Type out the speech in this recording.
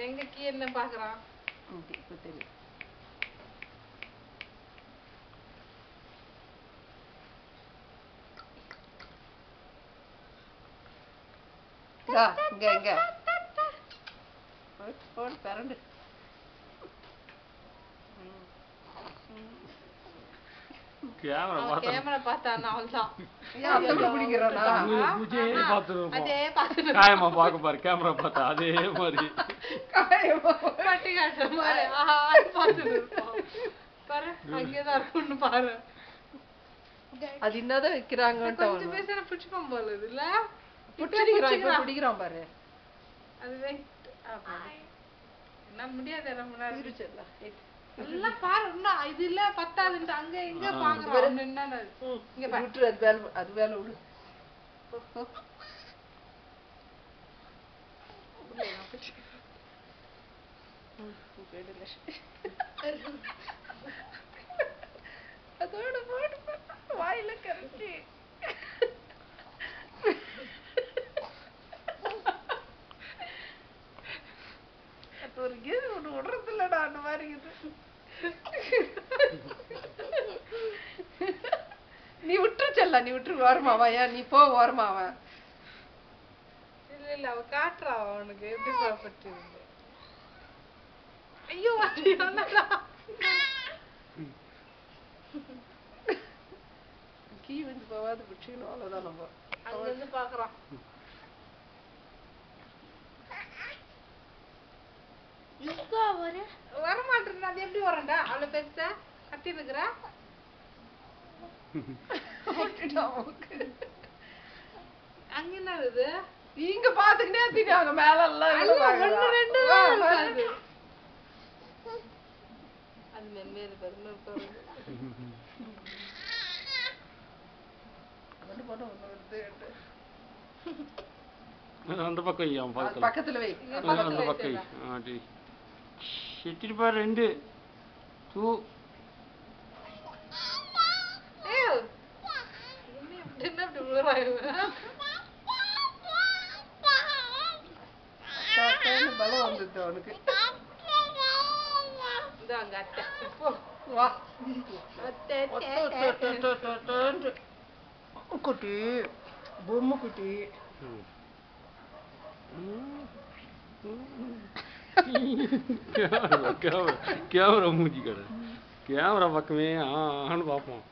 எங்க கீ என்ன பாக்குறான் இப்போ தெரியும். இங்க போடு பரண்டு. கேமரா பார்த்தானா அவ்வளவுதான். காயமா பாக்க பாரு கேமரா பார்த்தா அதே மாதிரி கட்டி காட்டுற மாதிரி பாரு அங்கேதான் இருக்கும்னு பாரு. அது என்னதான் வைக்கிறாங்க கொஞ்சம் பேசுற பிடிச்சுப்பான் போல இதுல பிடிக்கிறான் பாரு. அது என்ன முடியாது ரொம்ப நேரம் எல்லாம் பாரு. இன்னும் இது இல்ல பத்தாதுன்ட்டு அங்க எங்க பாக்குறோம். என்னன்னு இங்க விட்டுரு. அது வேலை விடு. அதோட போட்டு வாயில கரைச்சி ஒரு கேது ஒண்ணு விடுறது இல்லடா அந்த மாதிரி இது. நீ விட்டுருச்சல்ல, நீ விட்டுரு. ஓரமாவா? ஏன் நீ போ ஓரமாவா? இல்ல அவ காட்டுறா அவனுக்கு எப்படி பாப்பட்டு. ஐயோ கீ வந்து போவாது பிடிச்சிக்கணும். அவ்வளவுதான். நம்ம அங்க இருந்து பாக்குறான். வரமாட்டேன். அது எப்படி வரண்டா அவ்வளவு பெருசா கட்டி இருக்கிற அங்க என்ன இருக்குது? இங்க பாத்துக்கிட்டே திட்டாங்க மேல எல்லாம். அது மென்மேல பெருமை அந்த பக்கம் பக்கத்துல வை. அந்த பக்கம் செட்டிட்டு பாரு. 2 2 பலம் வந்துட்டு அவனுக்கு. குட்டி பொம்மை குட்டி கேமரா மூஞ்சி கடை கேமரா பக்கமே ஆன்னு பார்ப்போம்.